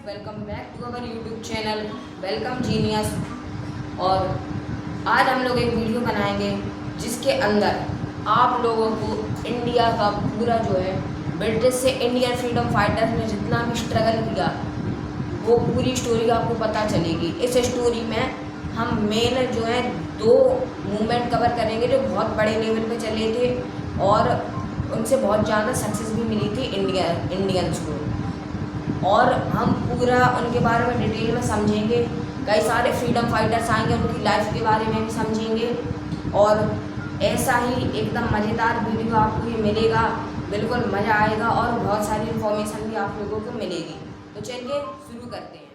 Welcome back to our YouTube channel welcome genius. और आज हम लोग एक वीडियो बनाएंगे जिसके अंदर आप लोगों को इंडिया का पूरा जो है ब्रिटिश से इंडियन फ्रीडम फाइटर्स ने जितना भी स्ट्रगल किया वो पूरी स्टोरी आपको पता चलेगी। इस स्टोरी में हम मेन जो है दो मूवमेंट कवर करेंगे जो बहुत बड़े लेवल पे चले थे और उनसे बहुत ज़्यादा सक्सेस भी मिली थी इंडियंस को। और हम पूरा उनके बारे में डिटेल में समझेंगे। कई सारे फ्रीडम फाइटर्स आएंगे, उनकी लाइफ के बारे में भी समझेंगे और ऐसा ही एकदम मज़ेदार वीडियो आपको ये मिलेगा। बिल्कुल मज़ा आएगा और बहुत सारी इन्फॉर्मेशन भी आप लोगों को मिलेगी। तो चलिए शुरू करते हैं।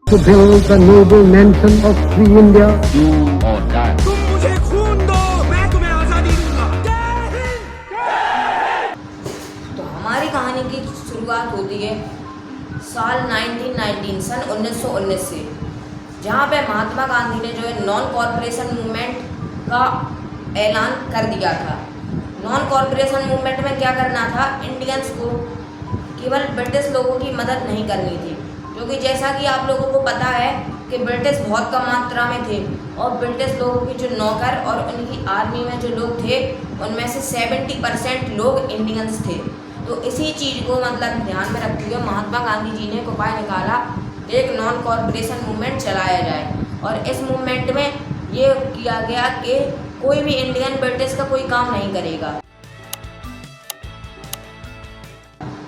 To build the noble nation of free India. Do or die. तुम मुझे खून दो, मैं तुम्हें आजादी दूंगा। जय हिंद। तो हमारी कहानी की शुरुआत होती है साल 1919 सन 1919 से, जहाँ पे महात्मा गांधी ने जो है नॉन कॉरपोरेशन मूवमेंट का ऐलान कर दिया था। नॉन कॉरपोरेशन मूवमेंट में क्या करना था, इंडियंस को केवल ब्रिटिश लोगों की मदद नहीं करनी थी, क्योंकि जैसा कि आप लोगों को पता है कि ब्रिटिश बहुत कम मात्रा में थे और ब्रिटिश लोगों की जो नौकर और उनकी आर्मी में जो लोग थे उनमें से 70% लोग इंडियंस थे। तो इसी चीज़ को मतलब ध्यान में रखते हुए महात्मा गांधी जी ने एक उपाय निकाला कि एक नॉन कॉरपोरेशन मूवमेंट चलाया जाए। और इस मूवमेंट में ये किया गया कि कोई भी इंडियन ब्रिटिश का कोई काम नहीं करेगा।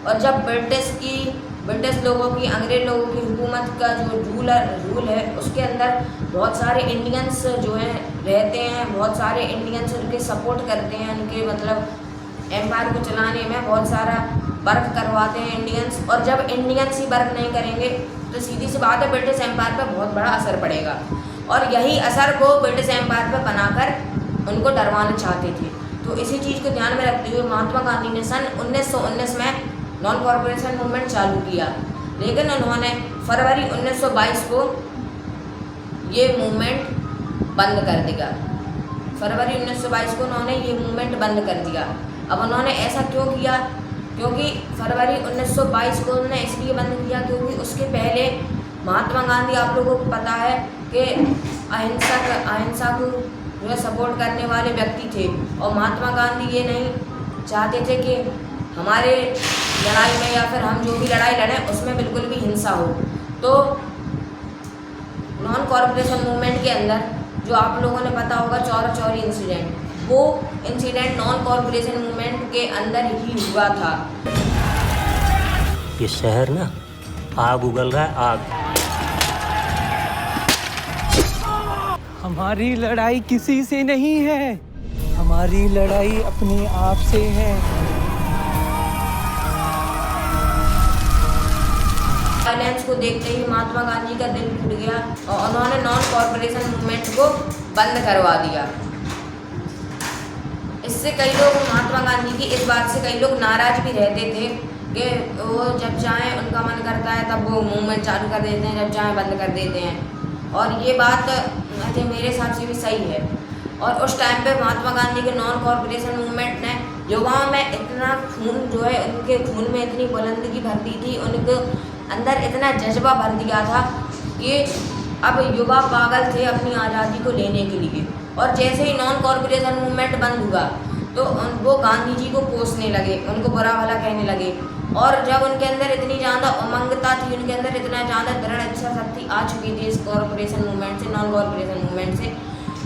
और जब ब्रिटिश लोगों की, अंग्रेज लोगों की हुकूमत का जो रूल है उसके अंदर बहुत सारे इंडियंस जो हैं रहते हैं, बहुत सारे इंडियंस उनके सपोर्ट करते हैं, उनके मतलब एम्पायर को चलाने में बहुत सारा वर्क करवाते हैं इंडियंस। और जब इंडियंस ही वर्क नहीं करेंगे तो सीधी सी बात है ब्रिटिश एम्पायर पर बहुत बड़ा असर पड़ेगा। और यही असर को ब्रिटिश एम्पायर पर बनाकर उनको डरवाना चाहते थे। तो इसी चीज़ को ध्यान में रखते हुए महात्मा गांधी ने सन 1919 में नॉन कॉरपोरेशन मूवमेंट चालू किया, लेकिन उन्होंने फरवरी 1922 को ये मूवमेंट बंद कर दिया। फरवरी 1922 को उन्होंने ये मूवमेंट बंद कर दिया। अब उन्होंने ऐसा क्यों किया, क्योंकि फरवरी 1922 को उन्होंने इसलिए बंद किया क्योंकि उसके पहले महात्मा गांधी, आप लोगों को पता है कि अहिंसा को जो सपोर्ट करने वाले व्यक्ति थे। और महात्मा गांधी ये नहीं चाहते थे कि हमारे लड़ाई में या फिर हम जो भी लड़ाई लड़ें उसमें बिल्कुल भी हिंसा हो। तो नॉन कॉरपोरेशन मूवमेंट के अंदर जो आप लोगों ने पता होगा चौरा चौरी इंसिडेंट, वो इंसिडेंट नॉन कॉरपोरेशन मूवमेंट के अंदर ही हुआ था। ये शहर ना आग उगल रहा है, आग। हमारी लड़ाई किसी से नहीं है, हमारी लड़ाई अपने आप से है। वायलेंस को देखते ही महात्मा गांधी का दिल टूट गया और उन्होंने नॉन कॉरपोरेशन मूवमेंट को बंद करवा दिया। इससे कई लोग, महात्मा गांधी की इस बात से कई लोग नाराज भी रहते थे कि वो जब चाहें उनका मन करता है तब वो मूवमेंट चालू कर देते हैं, जब चाहें बंद कर देते हैं। और ये बात मेरे हिसाब से भी सही है। और उस टाइम पे महात्मा गांधी के नॉन कॉरपोरेशन मूवमेंट ने युवाओं में इतना खून जो है, उनके खून में इतनी बुलंदगी भर दी थी, उनके अंदर इतना जज्बा भर दिया था कि अब युवा पागल थे अपनी आज़ादी को लेने के लिए। और जैसे ही नॉन कॉरपोरेशन मूवमेंट बंद हुआ तो वो गांधी जी को कोसने लगे, उनको बुरा भला कहने लगे। और जब उनके अंदर इतनी ज़्यादा उमंगता थी, उनके अंदर इतना ज़्यादा दृढ़ इच्छा शक्ति आ चुकी थी इस कॉरपोरेशन मूवमेंट से, नॉन कॉरपोरेशन मूवमेंट से,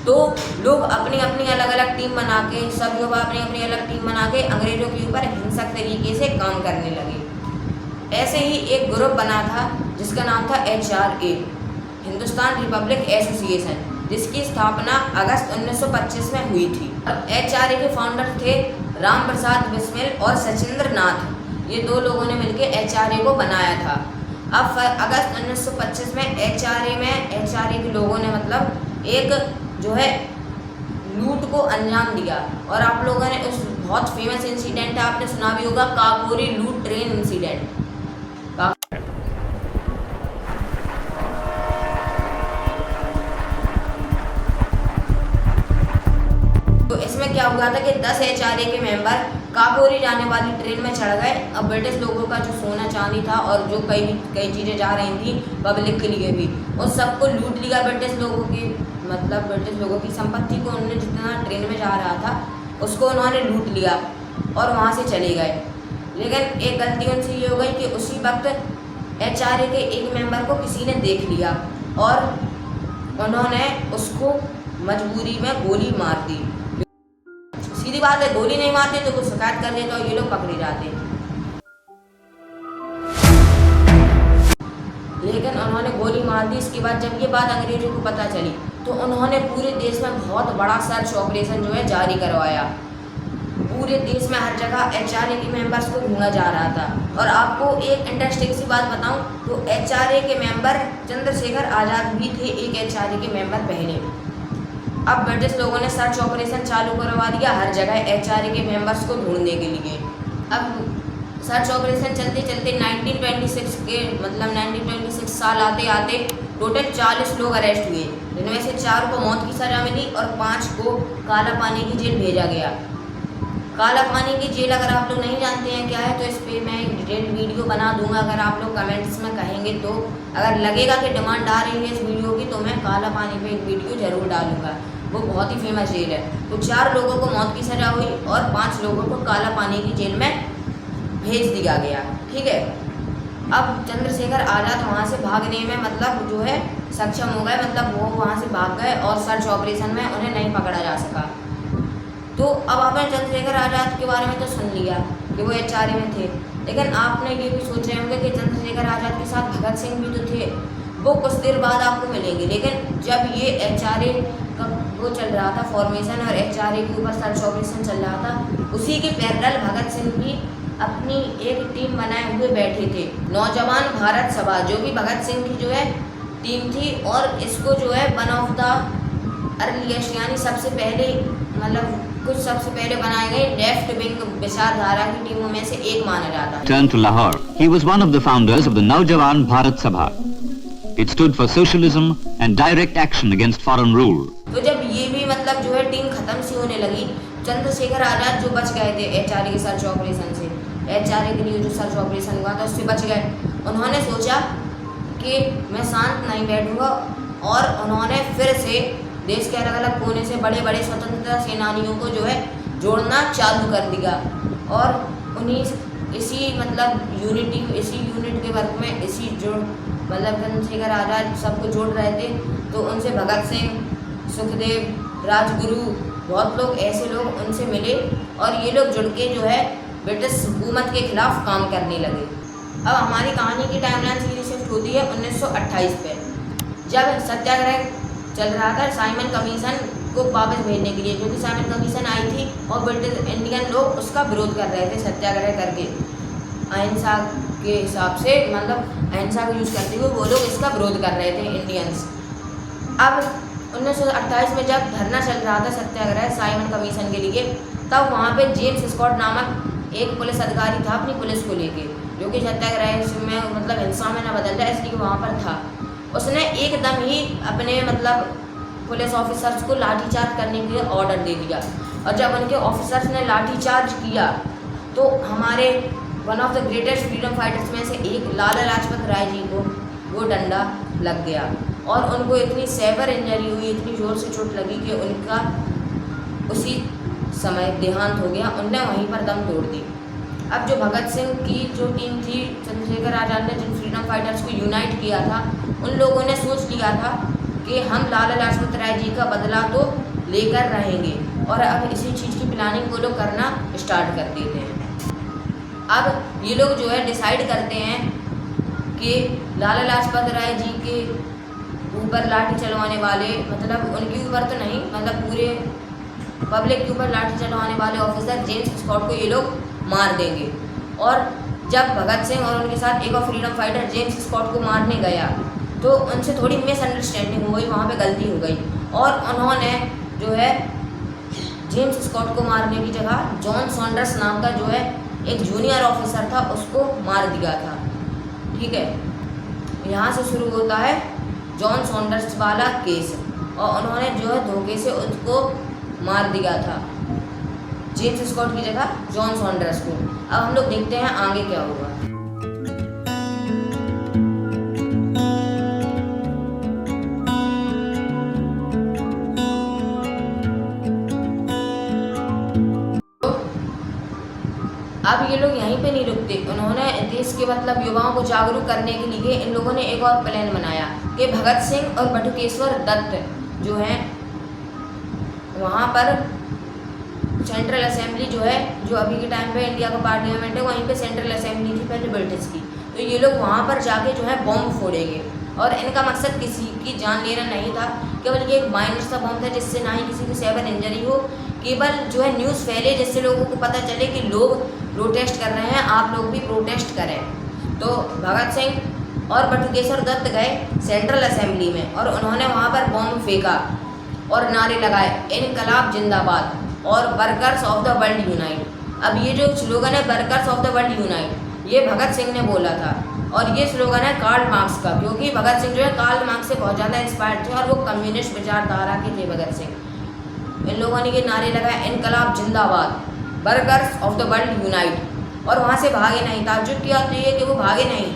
तो लोग अपनी अपनी अलग अलग टीम बना के, सब युवा अपनी अपनी अलग टीम बना के अंग्रेज़ों के ऊपर हिंसक तरीके से काम करने लगे। ऐसे ही एक ग्रुप बना था जिसका नाम था HRA, हिंदुस्तान रिपब्लिक एसोसिएशन, जिसकी स्थापना अगस्त 1925 में हुई थी। HRA के फाउंडर थे राम प्रसाद बिस्मिल और सचिंद्र नाथ। ये दो लोगों ने मिलकर HRA को बनाया था। अब अगस्त 1925 में HRA के लोगों ने मतलब एक जो है लूट को अंजाम दिया। और आप लोगों ने उस बहुत फेमस इंसिडेंट है, आपने सुना भी होगा, काकोरी लूट ट्रेन इंसिडेंट। तो इसमें क्या हुआ था कि 10 HRA के मेंबर काकोरी जाने वाली ट्रेन में चढ़ गए। अब ब्रिटिश लोगों का जो सोना चांदी था और जो कई चीज़ें जा रही थी पब्लिक के लिए भी, उस सबको लूट लिया ब्रिटिश लोगों की, मतलब ब्रिटिश लोगों की संपत्ति को उन्होंने जितना ट्रेन में जा रहा था उसको उन्होंने लूट लिया और वहाँ से चले गए। लेकिन एक गलती उनसे ये हो गई कि उसी वक्त HRA के एक मेंबर को किसी ने देख लिया और उन्होंने उसको मजबूरी में गोली मार दी। सीधी बात है, गोली नहीं मारते तो कुछ शिकायत कर देते और ये लोग पकड़े जाते। लेकिन उन्होंने गोली मार दी। इसके बाद जब ये बात अंग्रेजों को पता चली तो उन्होंने पूरे देश में बहुत बड़ा सर्च ऑपरेशन जो है जारी करवाया। पूरे देश में हर जगह HRA के मेंबर्स को ढूंढा जा रहा था। और आपको एक इंटरेस्टिंग सी बात बताऊं तो HRA के मेंबर चंद्रशेखर आज़ाद भी थे एक HRA के मेंबर पहले। अब ब्रिटिश लोगों ने सर्च ऑपरेशन चालू करवा दिया हर जगह HRA के मेंबर्स को ढूंढने के लिए। अब सर्च ऑपरेशन चलते चलते 1926 साल आते आते टोटल 40 लोग अरेस्ट हुए, जिनमें से 4 को मौत की सज़ा मिली और 5 को काला पानी की जेल भेजा गया। काला पानी की जेल अगर आप लोग नहीं जानते हैं क्या है तो इस पर मैं एक डिटेल्ड वीडियो बना दूंगा। अगर आप लोग कमेंट्स में कहेंगे तो अगर लगेगा कि डिमांड आ रही है इस वीडियो की तो मैं काला पानी पे एक वीडियो ज़रूर डालूंगा। वो बहुत ही फेमस जेल है। तो 4 लोगों को मौत की सज़ा हुई और 5 लोगों को काला पानी की जेल में भेज दिया गया। ठीक है, अब चंद्रशेखर आज़ाद वहाँ से भागने में मतलब जो है सक्षम हो गए, मतलब वो वहाँ से भाग गए और सर्च ऑपरेशन में उन्हें नहीं पकड़ा जा सका। तो अब आपने चंद्रशेखर आज़ाद के बारे में तो सुन लिया कि वो HRA में थे, लेकिन आपने ये भी सोच रहे होंगे कि चंद्रशेखर आज़ाद के साथ भगत सिंह भी तो थे। वो कुछ देर बाद आपको मिलेंगे, लेकिन जब ये HRA का वो चल रहा था फॉर्मेशन और HRA के ऊपर सर्च ऑपरेशन चल रहा था, उसी के पैरेलल भगत सिंह भी अपनी एक टीम बनाए हुए बैठे थे, नौजवान भारत सभा, जो भी भगत सिंह की जो है टीम थी। और इसको जो है वन ऑफ द अर्लीस्ट यानी सबसे पहले मतलब सबसे पहले बनाए गए लेफ्ट विंग विचारधारा की टीमों में से एक माना जाता है। Turned to Lahore, he was one of the founders of the Naujawan Bharat Sabha. It stood for socialism and direct action against foreign rule. तो जब ये भी मतलब जो है टीम खत्म सी होने लगी, चंद्रशेखर आज़ाद जो बच गए थे HRA के सर्च ऑपरेशन से, HRA के लिए जो सर्च ऑपरेशन हुआ था उससे बच गए। उन्होंने सोचा कि मैं शांत नहीं बैठूंगा और उन्होंने फिर से देश के अलग अलग कोने से बड़े बड़े स्वतंत्रता सेनानियों को जो है जोड़ना चालू कर दिया। और इसी मतलब यूनिट के वर्क में इसी जो मतलब चंद्रशेखर आज़ाद सबको जोड़ रहे थे। तो उनसे भगत सिंह, सुखदेव, राजगुरु, बहुत लोग ऐसे लोग उनसे मिले और ये लोग जुड़ के जो है ब्रिटिश हुकूमत के खिलाफ काम करने लगे। अब हमारी कहानी की टाइमलाइन सीधी शिफ्ट होती है 1928 पे, जब सत्याग्रह चल रहा था साइमन कमीशन को वापस भेजने के लिए, क्योंकि साइमन कमीशन आई थी और ब्रिटिश इंडियन लोग उसका विरोध कर रहे थे सत्याग्रह करके अहिंसा के हिसाब से, मतलब अहिंसा को यूज़ करते हुए वो लोग इसका विरोध कर रहे थे इंडियंस। अब 1928 में जब धरना चल रहा था सत्याग्रह साइमन कमीशन के लिए, तब वहाँ पे जेम्स स्कॉट नामक एक पुलिस अधिकारी था अपनी पुलिस को लेके, जो कि सत्याग्रह में मतलब हिंसा में न बदल जाए इसलिए वहाँ पर था। उसने एकदम ही अपने मतलब पुलिस ऑफिसर्स को लाठीचार्ज करने के लिए ऑर्डर दे दिया। और जब उनके ऑफिसर्स ने लाठीचार्ज किया तो हमारे one of the greatest freedom fighters में से एक लाला लाजपत राय जी को वो डंडा लग गया और उनको इतनी सेवर इंजरी हुई, इतनी ज़ोर से चोट लगी कि उनका उसी समय देहांत हो गया, उनने वहीं पर दम तोड़ दी। अब जो भगत सिंह की जो टीम थी, चंद्रशेखर आज़ाद ने जिन फ्रीडम फाइटर्स को यूनाइट किया था, उन लोगों ने सोच लिया था कि हम लाला लाजपत राय जी का बदला तो लेकर रहेंगे और अब इसी चीज़ की प्लानिंग वो लोग करना स्टार्ट कर देते हैं। अब ये लोग जो है डिसाइड करते हैं कि लाला लाजपत राय जी के ऊपर लाठी चलवाने वाले, मतलब उनके ऊपर तो नहीं, मतलब पूरे पब्लिक के ऊपर लाठी चलवाने वाले ऑफिसर जेम्स स्कॉट को ये लोग मार देंगे। और जब भगत सिंह और उनके साथ एक और फ्रीडम फाइटर जेम्स स्कॉट को मारने गया तो उनसे थोड़ी मिसअंडरस्टैंडिंग हो गई, वहाँ पे गलती हो गई और उन्होंने जो है जेम्स स्कॉट को मारने की जगह जॉन सॉन्डर्स नाम का जो है एक जूनियर ऑफिसर था उसको मार दिया था। ठीक है, यहाँ से शुरू होता है जॉन सॉन्डर्स वाला केस और उन्होंने जो है धोखे से उसको मार दिया था। जेम्स स्कॉट की जगह जॉन सॉन्डर्स को। अब हम लोग देखते हैं आगे क्या होगा। अब ये लोग यहीं पे नहीं रुकते, उन्होंने देश के मतलब युवाओं को जागरूक करने के लिए इन लोगों ने एक और प्लान बनाया कि भगत सिंह और बटुकेश्वर दत्त जो हैं वहाँ पर सेंट्रल असेंबली जो है, जो अभी के टाइम पे इंडिया का पार्लियामेंट है, वहीं पे सेंट्रल असेंबली थी पहले ब्रिटिश की, तो ये लोग वहाँ पर जाके जो है बॉम्ब फोड़ेंगे। और इनका मकसद किसी की जान लेना नहीं था, केवल ये एक माइनर सा बॉम्ब था जिससे ना ही किसी को सेवन इंजरी हो, केवल जो है न्यूज़ फैले जिससे लोगों को पता चले कि लोग प्रोटेस्ट कर रहे हैं, आप लोग भी प्रोटेस्ट करें। तो भगत सिंह और बटुकेश्वर दत्त गए सेंट्रल असेंबली में और उन्होंने वहाँ पर बॉम्ब फेंका और नारे लगाए, इनकलाब जिंदाबाद और workers of the world unite. अब ये जो स्लोगन है workers of the world unite, ये भगत सिंह ने बोला था और ये स्लोगन है कार्ल मार्क्स का, क्योंकि भगत सिंह जो है कार्ल मार्क्स से बहुत ज़्यादा इंस्पायर्ड थे और वो कम्युनिस्ट विचारधारा के थे भगत सिंह। इन लोगों ने ये नारे लगाए, इनकलाब जिंदाबाद, workers of the world unite, और वहाँ से भागे नहीं। ताज्जुब की बात तो ये कि वो भागे नहीं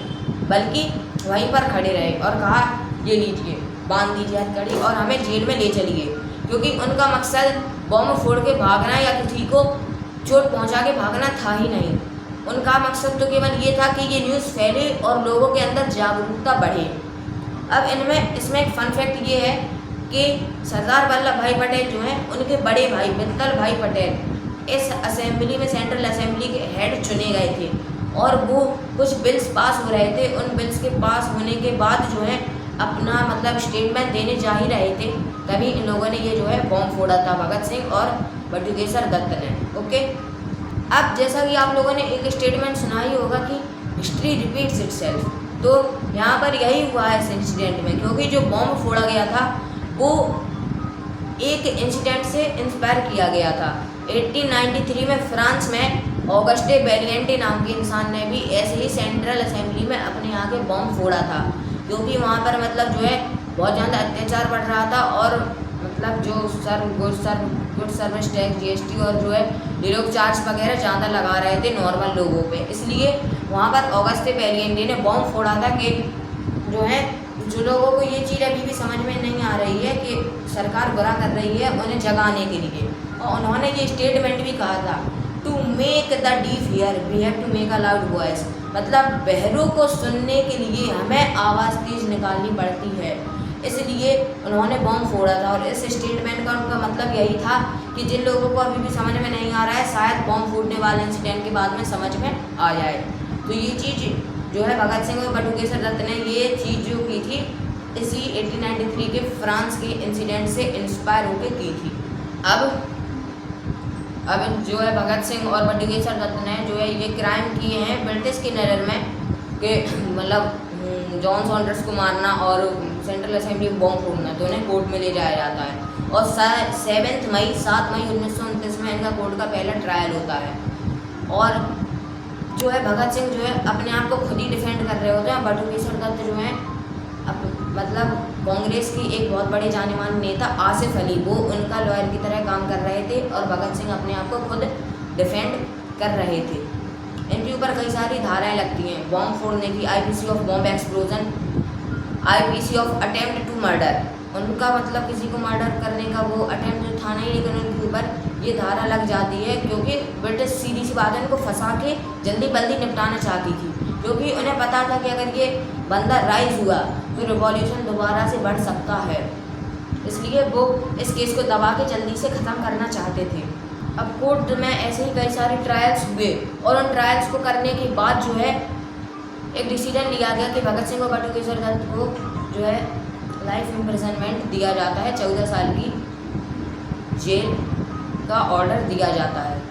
बल्कि वहीं पर खड़े रहे और कहा ये लीजिए, बांध दीजिए हथकड़ी और हमें जेल में ले चलिए, क्योंकि उनका मकसद बॉम्ब फोड़ के भागना या किसी को चोट पहुंचा के भागना था ही नहीं। उनका मकसद तो केवल ये था कि ये न्यूज़ फैले और लोगों के अंदर जागरूकता बढ़े। अब इसमें एक फन फैक्ट ये है कि सरदार वल्लभ भाई पटेल जो हैं उनके बड़े भाई मित्तल भाई पटेल इस असेंबली में सेंट्रल असेंबली के हेड चुने गए थे और वो कुछ बिल्स पास हो रहे थे। उन बिल्स के पास होने के बाद जो है अपना मतलब स्टेटमेंट देने जा ही रहे थे, तभी इन लोगों ने ये जो है बॉम्ब फोड़ा था भगत सिंह और बटुकेश्वर दत्त ने। ओके, अब जैसा कि आप लोगों ने एक स्टेटमेंट सुना ही होगा कि हिस्ट्री रिपीट्स इटसेल्फ, तो यहाँ पर यही हुआ है इस इंसिडेंट में, क्योंकि जो बॉम्ब फोड़ा गया था वो एक इंसिडेंट से इंस्पायर किया गया था। 1893 में फ्रांस में ऑगस्टे बेलिएंटे नाम के इंसान ने भी ऐसे ही सेंट्रल असेंबली में अपने यहाँ के बॉम्ब फोड़ा था, क्योंकि वहाँ पर मतलब जो है बहुत ज़्यादा अत्याचार बढ़ रहा था और मतलब जो गुड सर्विस टैक्स GST और जो है ये लोग चार्ज वगैरह ज़्यादा लगा रहे थे नॉर्मल लोगों पे, इसलिए वहाँ पर ऑगस्टे बेलिएंटे ने बॉम्ब फोड़ा था कि जो है जो लोगों को ये चीज़ अभी भी समझ में नहीं आ रही है कि सरकार बुरा कर रही है, उन्हें जगाने के लिए। और उन्होंने ये स्टेटमेंट भी कहा था, to make the deaf hear we have to make a loud voice, मतलब बहरों को सुनने के लिए हमें आवाज़ तेज निकालनी पड़ती है, इसलिए उन्होंने बॉम्ब फोड़ा था। और इस स्टेटमेंट का उनका मतलब यही था कि जिन लोगों को अभी भी समझ में नहीं आ रहा है शायद बॉम्ब फूटने वाले इंसिडेंट के बाद में समझ में आ जाए। तो ये चीज़ जो है भगत सिंह और बटुकेश्वर दत्त ने ये चीज़ जो की थी इसी 1893 के फ्रांस के इंसिडेंट से इंस्पायर होकर की थी। अब जो है भगत सिंह और बटुकेश्वर दत्त ने जो है ये क्राइम किए हैं ब्रिटिश की नज़र में कि मतलब जॉन सॉन्डर्स को मारना और सेंट्रल असेंबली में बॉम्ब फोड़ना, तो उन्हें कोर्ट में ले जाया जाता है और 7 मई 1929 में इनका कोर्ट का पहला ट्रायल होता है। और जो है भगत सिंह जो है अपने आप को खुद ही डिफेंड कर रहे होते हैं, बटुकेश्वर दत्त जो है मतलब कांग्रेस की एक बहुत बड़े जाने माने नेता आसिफ अली, वो उनका लॉयर की तरह काम कर रहे थे और भगत सिंह अपने आप को खुद डिफेंड कर रहे थे। इनके ऊपर कई सारी धाराएं लगती हैं बॉम्ब फोड़ने की, IPC of bomb explosion, IPC of attempt to murder, उनका मतलब किसी को मर्डर करने का वो अटेम्प्ट था नहीं, लेकिन उनके ऊपर ये धारा लग जाती है क्योंकि ब्रिटिश सीधी सी बात है इनको फंसा के जल्दी बल्दी निपटाना चाहती थी, क्योंकि उन्हें पता था कि अगर ये बंदा राइज हुआ तो रिवॉल्यूशन दोबारा से बढ़ सकता है, इसलिए वो इस केस को दबा के जल्दी से ख़त्म करना चाहते थे। अब कोर्ट में ऐसे ही कई सारे ट्रायल्स हुए और उन ट्रायल्स को करने के बाद जो है एक डिसीजन लिया गया कि भगत सिंह और बटुकेश्वर दत्त को जो है लाइफ इम्प्रिजनमेंट दिया जाता है, 14 साल की जेल का ऑर्डर दिया जाता है।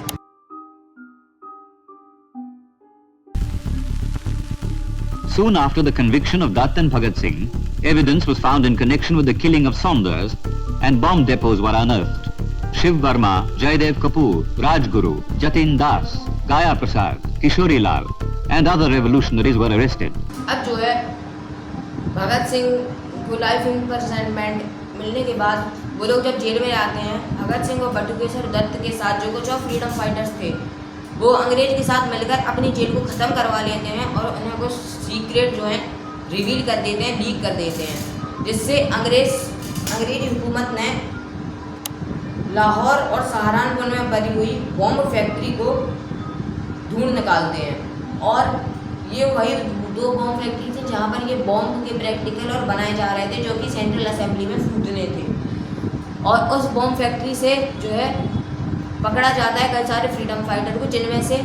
Soon after the conviction of Dutt and Bhagat Singh, evidence was found in connection with the killing of Saunders and bomb depots were unearthed. Shiv Verma, Jaidev Kapoor, Rajguru, Jatin Das, Gaya Prasad, Kishori Lal and other revolutionaries were arrested. अब जो है भगत सिंह को life imprisonment मिलने के बाद वो लोग जब जेल में आते हैं, भगत सिंह और बटुकेश्वर दत्त के साथ जो कुछ और फ्रीडम फाइटर्स थे वो अंग्रेज के साथ मिलकर अपनी जेल को ख़त्म करवा लेते हैं और उन्हें कुछ सीक्रेट जो है रिवील कर देते हैं, लीक कर देते हैं, जिससे अंग्रेजी हुकूमत ने लाहौर और सहारनपुर में बनी हुई बॉम्ब फैक्ट्री को ढूंढ निकालते हैं। और ये वही 2 बॉम्ब फैक्ट्री थी जहाँ पर ये बॉम्ब के प्रैक्टिकल और बनाए जा रहे थे, जो कि सेंट्रल असेंबली में फूटने थे। और उस बॉम्ब फैक्ट्री से जो है पकड़ा जाता है कई सारे फ्रीडम फाइटर को, जिनमें से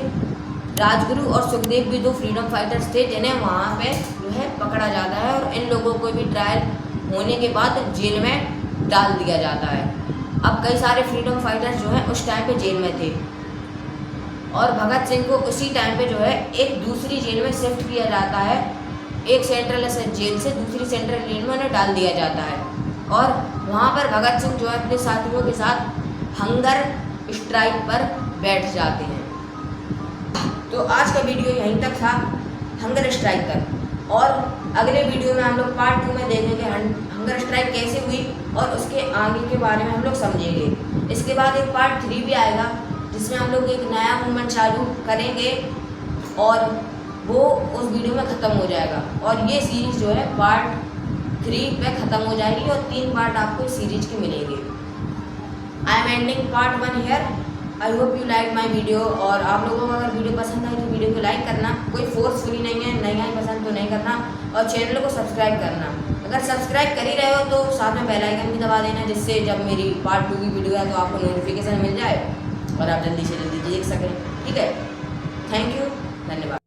राजगुरु और सुखदेव भी 2 फ्रीडम फाइटर्स थे, जिन्हें वहाँ पे जो है पकड़ा जाता है और इन लोगों को भी ट्रायल होने के बाद जेल में डाल दिया जाता है। अब कई सारे फ्रीडम फाइटर्स जो हैं उस टाइम पे जेल में थे और भगत सिंह को उसी टाइम पे जो है एक दूसरी जेल में शिफ्ट किया जाता है। एक सेंट्रल जेल से दूसरी सेंट्रल जेल में उन्हें डाल दिया जाता है और वहाँ पर भगत सिंह जो है अपने साथियों के साथ हंगर स्ट्राइक पर बैठ जाते हैं। तो आज का वीडियो यहीं तक था, हंगर स्ट्राइक तक। और अगले वीडियो में हम लोग पार्ट 2 में देखेंगे हंगर स्ट्राइक कैसे हुई और उसके आगे के बारे में हम लोग समझेंगे। इसके बाद एक पार्ट 3 भी आएगा जिसमें हम लोग एक नया मूवमेंट चालू करेंगे और वो उस वीडियो में ख़त्म हो जाएगा और ये सीरीज़ जो है पार्ट 3 पे ख़त्म हो जाएगी और 3 पार्ट आपको इस सीरीज के मिलेंगे। I am ending part 1 here. I hope you like my video. और आप लोगों को अगर वीडियो पसंद आए तो वीडियो को लाइक करना, कोई फोर्सफुली नहीं है, नहीं आई पसंद तो नहीं करना, और चैनल को सब्सक्राइब करना। अगर सब्सक्राइब कर ही रहे हो तो साथ में बेल आइकन भी दबा देना, जिससे जब मेरी पार्ट 2 की वीडियो है तो आपको नोटिफिकेशन मिल जाए और आप जल्दी से जल्दी देख सकें। ठीक है, थैंक यू, धन्यवाद।